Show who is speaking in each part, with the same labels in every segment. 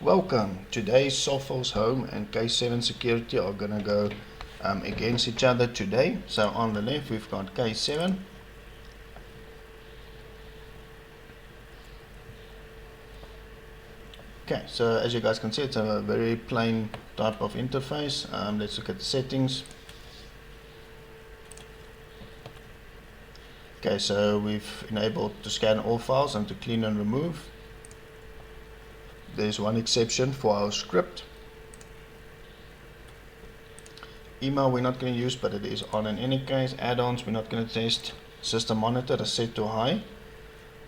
Speaker 1: Welcome. Today Sophos Home and K7 Security are going to go against each other today. So on the left we've got K7. Okay, so as you guys can see, it's a very plain type of interface. Let's look at the settings. Okay, so we've enabled to scan all files and to clean and remove. There's one exception for our script. Email we're not going to use, but it is on in any case. Add-ons we're not going to test. System monitor is set to high.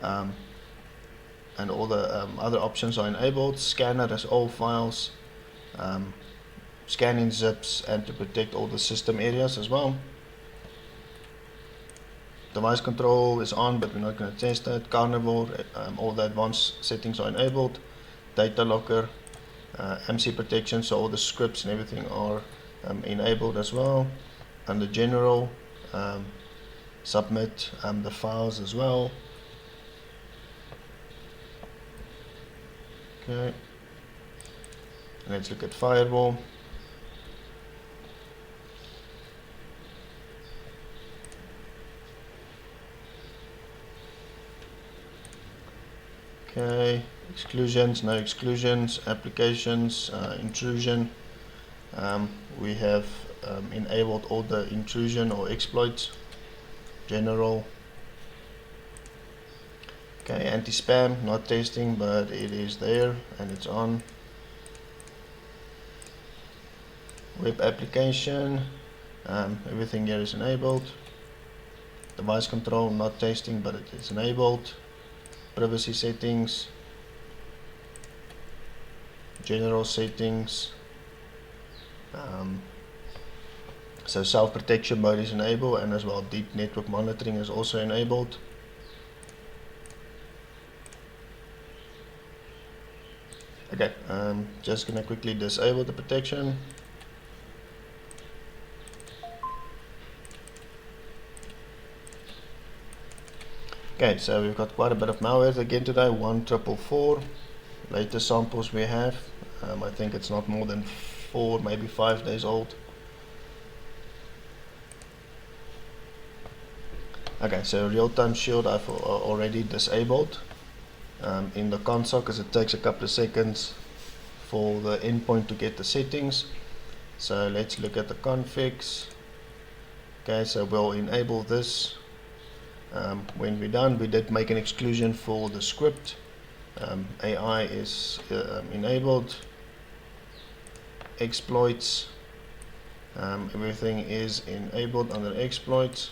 Speaker 1: And all the other options are enabled. Scanner is all files. Scanning zips and to protect all the system areas as well. Device control is on, but we're not going to test that. Carnivore, all the advanced settings are enabled. Data locker, MC protection, so all the scripts and everything are enabled as well. Under general, submit the files as well. Okay, let's look at firewall. Okay, exclusions, no exclusions, applications, intrusion. We have enabled all the intrusion or exploits. General. Okay, anti-spam, not testing, but it is there and it's on. Web application, everything here is enabled. Device control, not testing, but it is enabled. Privacy settings, general settings. So self-protection mode is enabled, and as well deep network monitoring is also enabled. Okay, just gonna quickly disable the protection. Okay, so we've got quite a bit of malware again today. 1,444. Latest samples we have. I think it's not more than 4, maybe 5 days old. Okay, so real-time shield I've already disabled in the console because it takes a couple of seconds for the endpoint to get the settings. So let's look at the configs. Okay, so we'll enable this. When we're done, we did make an exclusion for the script. AI is enabled. Exploits, everything is enabled under exploits.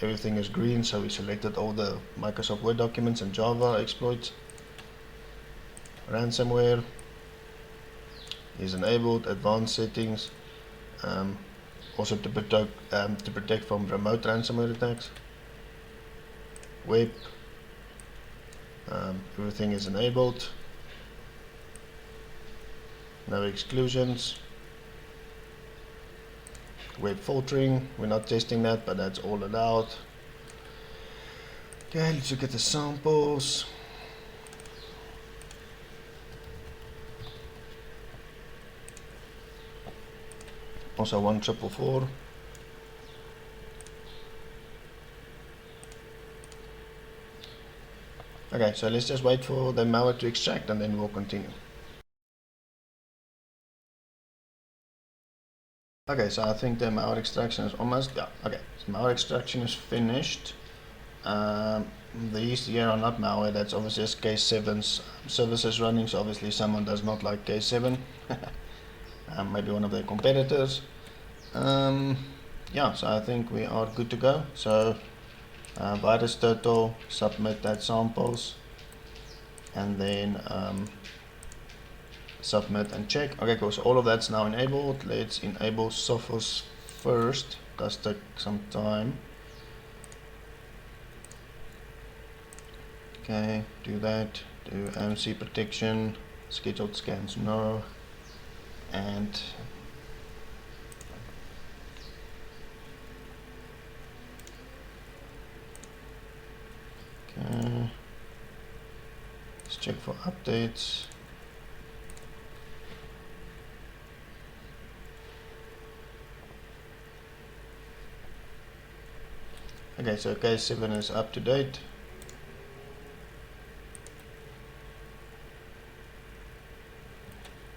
Speaker 1: Everything is green, so we selected all the Microsoft Word documents and Java exploits. Ransomware is enabled. Advanced settings, also to protect from remote ransomware attacks. Web, everything is enabled. No exclusions. Web filtering, we're not testing that, but that's all allowed. Okay, let's look at the samples. Also 1,444. Okay, so let's just wait for the malware to extract and then we'll continue. Okay, so I think the malware extraction is almost, yeah, okay, so malware extraction is finished. These here are not malware, that's obviously just K7's services running, so obviously someone does not like K7. Maybe one of their competitors. Yeah, so I think we are good to go. So virus turtle, submit that samples, and then submit and check. Okay, cool, so all of that's now enabled. Let's enable Sophos first. Does take some time. Okay, do that. Do MC protection, scheduled scans, no, and okay. check for updates. Okay, so case 7 is up to date.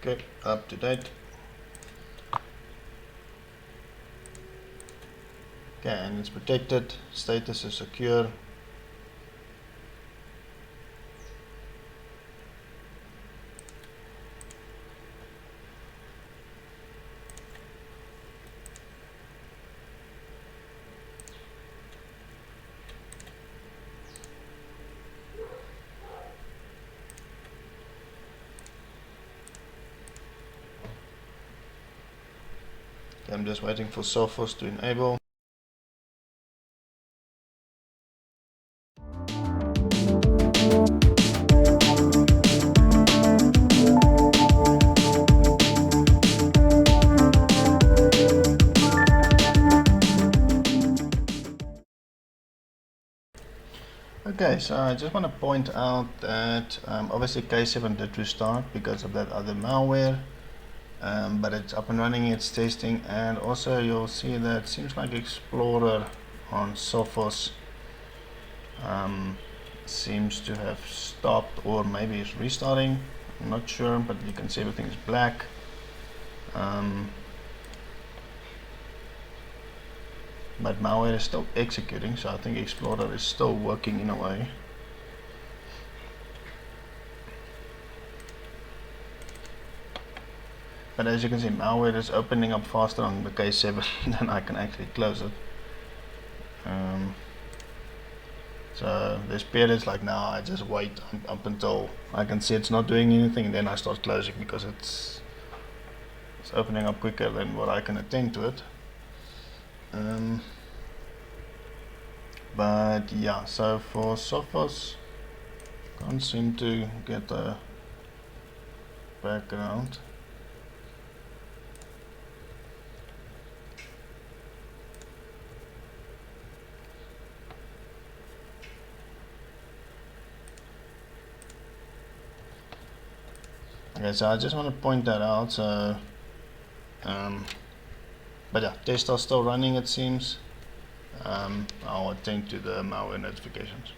Speaker 1: Okay, up to date. Okay, and it's protected. Status is secure. I'm just waiting for Sophos to enable. Okay, so I just want to point out that obviously K7 did restart because of that other malware. But it's up and running, it's testing, and also you'll see that it seems like Explorer on Sophos seems to have stopped, or maybe it's restarting. I'm not sure, but you can see everything is black. But malware is still executing, so I think Explorer is still working in a way. But as you can see, malware is opening up faster on the K7 than I can actually close it. So there's periods like now I just wait up until I can see it's not doing anything, then I start closing because it's opening up quicker than what I can attend to it. But yeah, so for Sophos, can't seem to get the background. Okay, so I just want to point that out. So, but yeah, tests are still running, it seems. I'll attend to the malware notifications.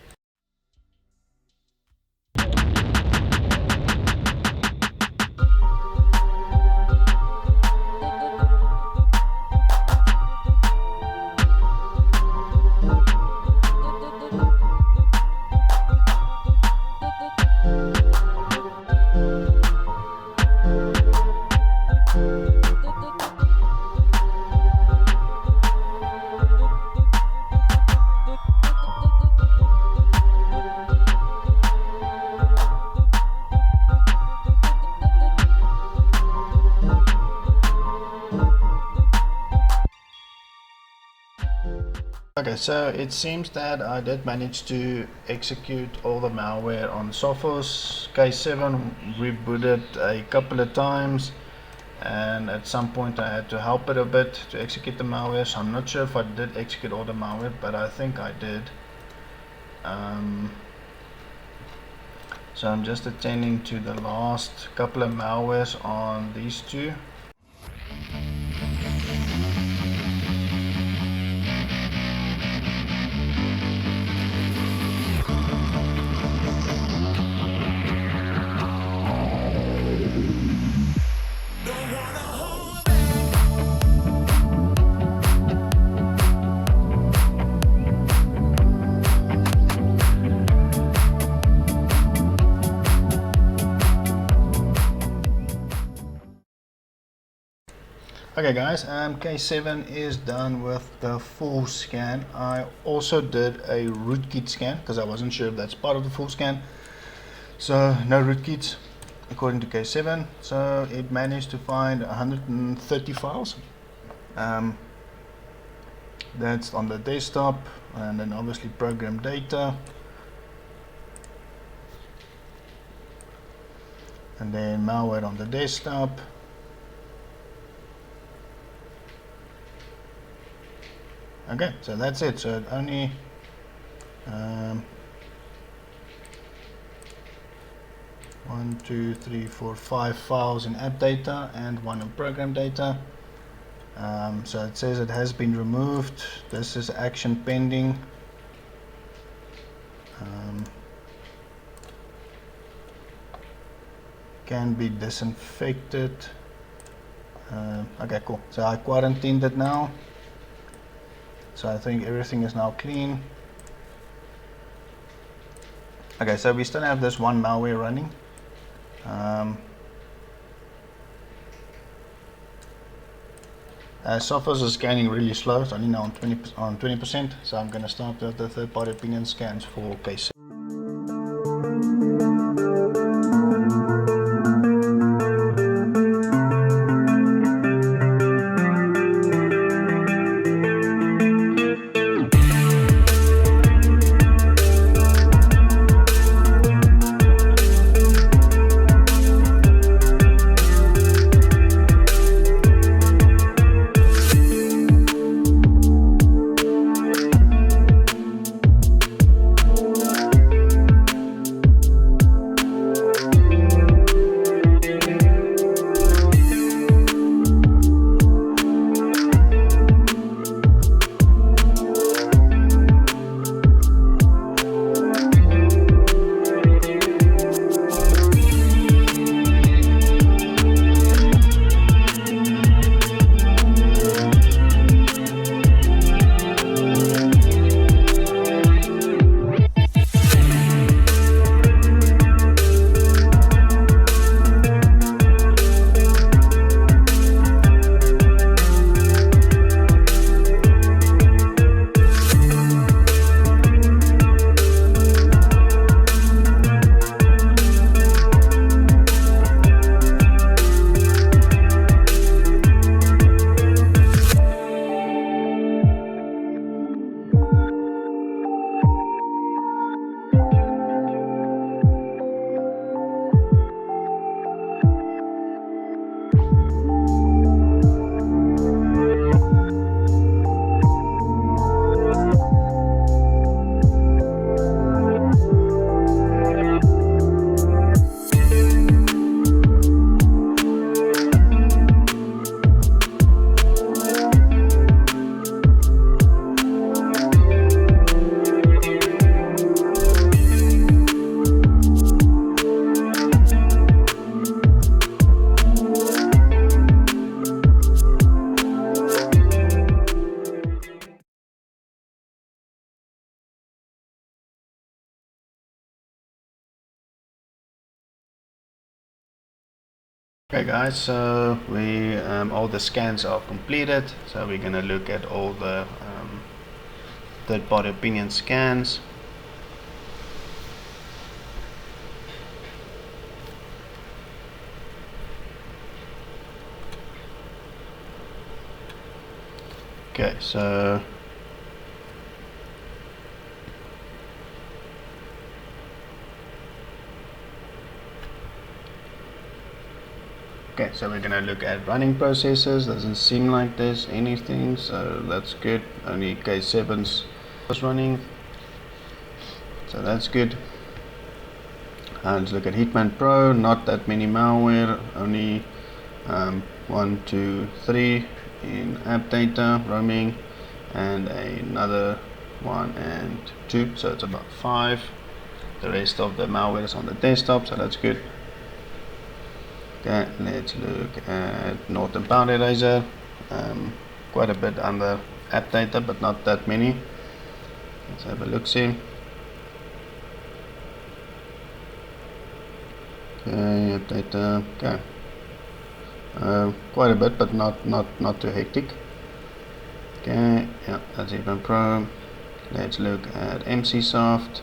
Speaker 1: Okay, so it seems that I did manage to execute all the malware on Sophos. K7 rebooted a couple of times, and at some point I had to help it a bit to execute the malware, so I'm not sure if I did execute all the malware, but I think I did. So I'm just attending to the last couple of malwares on these two. Okay guys, K7 is done with the full scan. I also did a rootkit scan because I wasn't sure if that's part of the full scan. So no rootkits according to K7. So it managed to find 130 files. That's on the desktop, and then obviously program data. And then malware on the desktop. Okay, so that's it. So it only 1, 2, 3, 4, 5 files in app data and 1 in program data. So it says it has been removed. This is action pending. Can be disinfected. Okay, cool. So I quarantined it now. So I think everything is now clean. Okay, so we still have this one malware running. Sophos is scanning really slow. It's only now on 20%. So I'm going to start with the third-party opinion scans for case. Okay guys, so we all the scans are completed, so we're gonna look at all the third-party opinion scans. Okay, so we're gonna look at running processes. Doesn't seem like there's anything, so that's good. Only K7's was running, so that's good. Let's look at Hitman Pro. Not that many malware. Only 1, 2, 3 in app data roaming, and another 1 and 2. So it's about 5. The rest of the malware is on the desktop, so that's good. Okay, let's look at Norton Power Eraser. Quite a bit under app data, but not that many. Let's have a look see. Okay, app data. Okay, quite a bit, but not too hectic. Okay, yeah, that's even Pro. Let's look at MCsoft.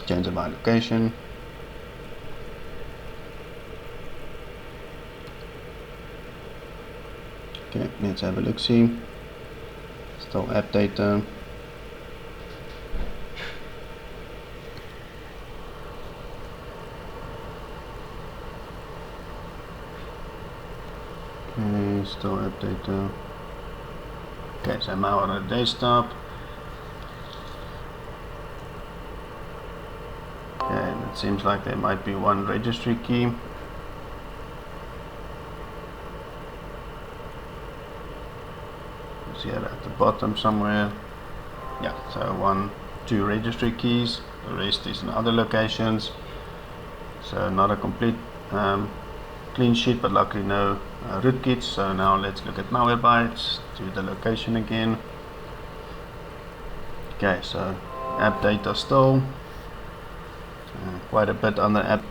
Speaker 1: Change of my location. Okay, let's have a look see. Still app data. Okay, still app data. Okay, so I'm out on the desktop. Okay, It seems like there might be one registry key. It's here at the bottom somewhere. Yeah, so 2 registry keys. The rest is in other locations. So not a complete clean sheet, but luckily no rootkits. So now let's look at Malwarebytes. Do the location again. Okay, so app data still quite a bit under app.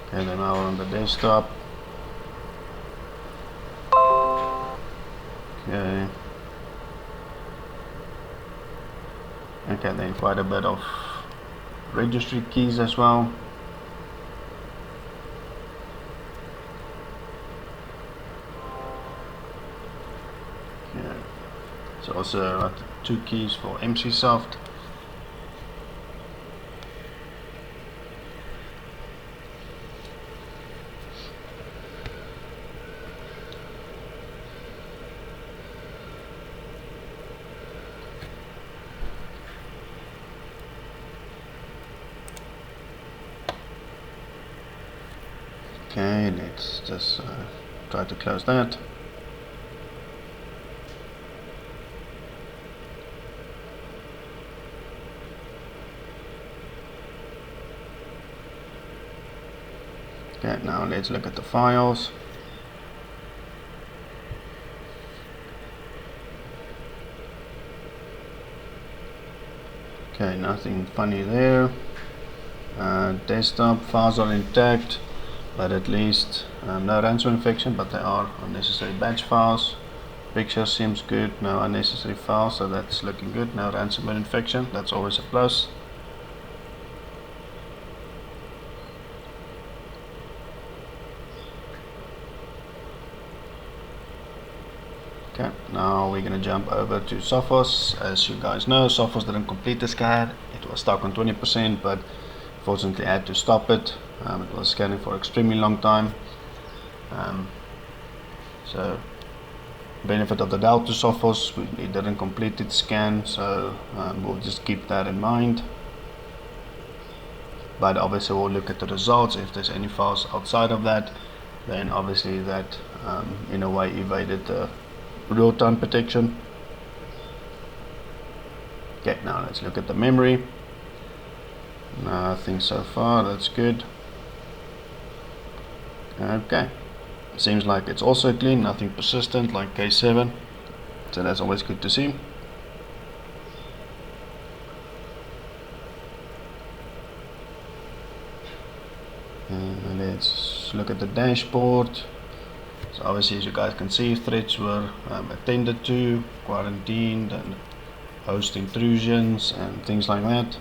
Speaker 1: Okay, then now we're on the desktop. Okay. Okay, then quite a bit of registry keys as well. Okay. So also 2 keys for MCsoft. Okay, let's just try to close that. Okay, now let's look at the files. Okay, nothing funny there. Desktop files are intact, but at least no ransomware infection, but there are unnecessary batch files. Picture seems good, no unnecessary files, so that's looking good. No ransomware infection, that's always a plus. Okay, now we're going to jump over to Sophos. As you guys know, Sophos didn't complete the scan. It was stuck on 20%, but fortunately I had to stop it. It was scanning for extremely long time. So benefit of the doubt to Sophos, it didn't complete its scan, so we'll just keep that in mind. But obviously we'll look at the results. If there's any files outside of that, then obviously that in a way evaded the real-time protection. Okay, now let's look at the memory. Nothing so far, that's good. Okay, seems like it's also clean, nothing persistent like case 7, so that's always good to see. Let's look at the dashboard. So obviously, as you guys can see, threats were attended to, quarantined, and host intrusions and things like that.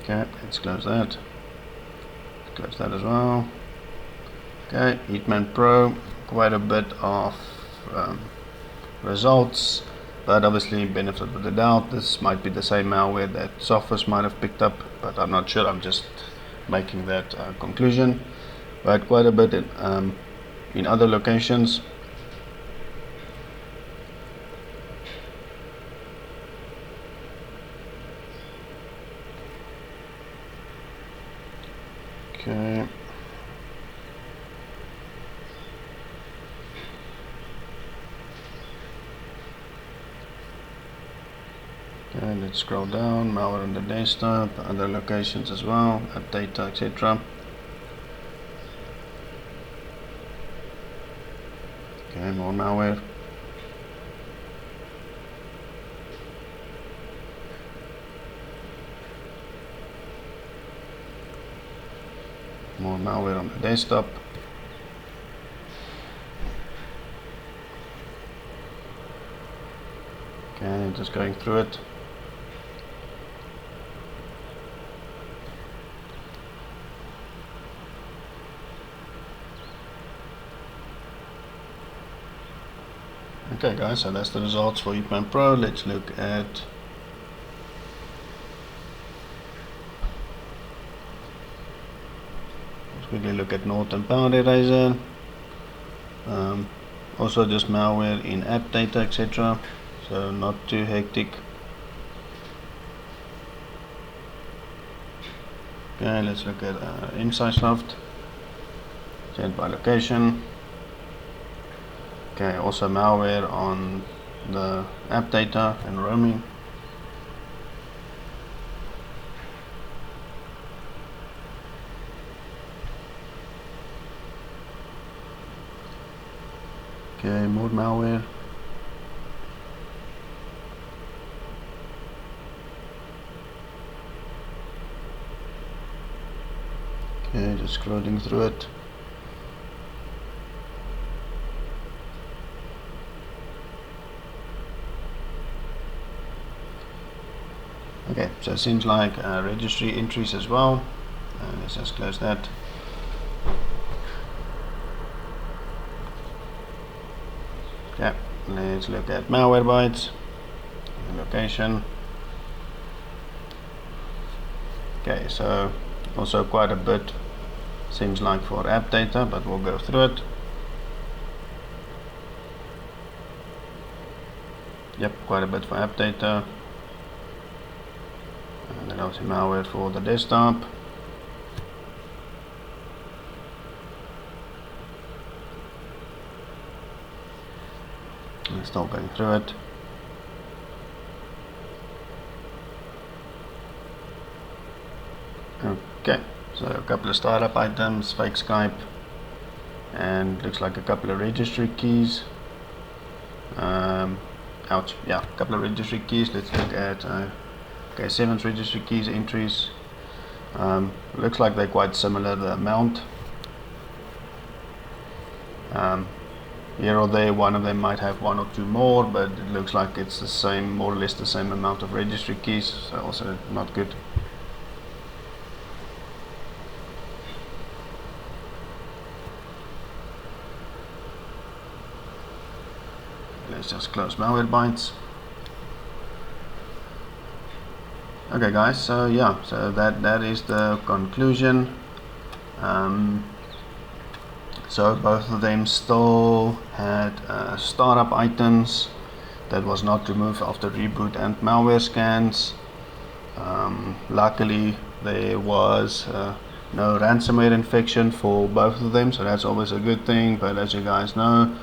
Speaker 1: Okay, let's close that. Close that as well. Okay, Hitman Pro, quite a bit of results, but obviously benefit of the doubt, this might be the same malware that Sophos might have picked up, but I'm not sure. I'm just making that conclusion. But quite a bit in other locations. Okay. Okay, let's scroll down. Malware on the desktop, other locations as well, app data, etc. Okay, more malware. More malware on the desktop. Okay, just going through it. Okay guys, so that's the results for Hitman Pro. Let's look at quickly look at Norton Power Eraser. Also just malware in app data, etc. So not too hectic. Okay, let's look at Insightsoft. Set by location. Okay, also malware on the app data and roaming. Okay, more malware. Okay, just scrolling through it. Okay, so it seems like registry entries as well. Let's just close that. Okay, let's look at malware bytes, location. Okay, so also quite a bit seems like for app data, but we'll go through it. Yep, quite a bit for app data. And then also malware for the desktop. I'm still going through it. Okay, so a couple of startup items, fake Skype, and looks like a couple of registry keys. Ouch, yeah, a couple of registry keys. Let's look at okay, 7 registry keys entries. Looks like they're quite similar, the amount. Here or there, one of them might have 1 or 2 more, but it looks like it's the same, more or less the same amount of registry keys, so also not good. Let's just close malware bytes. Okay guys, so yeah, so that is the conclusion. So both of them still had startup items that was not removed after reboot and malware scans. Luckily there was no ransomware infection for both of them, so that's always a good thing. But as you guys know,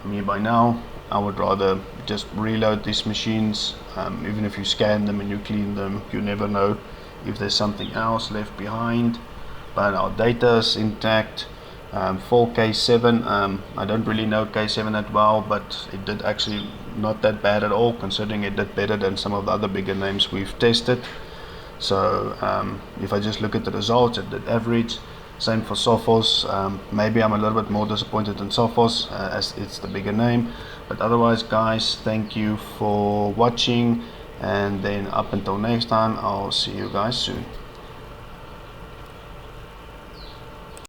Speaker 1: me by now, I would rather just reload these machines. Even if you scan them and you clean them, you never know if there's something else left behind. But our data is intact. For K7, I don't really know K7 that well, but it did actually not that bad at all, considering it did better than some of the other bigger names we've tested. So if I just look at the results, it did average. Same for Sophos. Maybe I'm a little bit more disappointed in Sophos as it's the bigger name, but otherwise guys, thank you for watching, and then up until next time, I'll see you guys soon.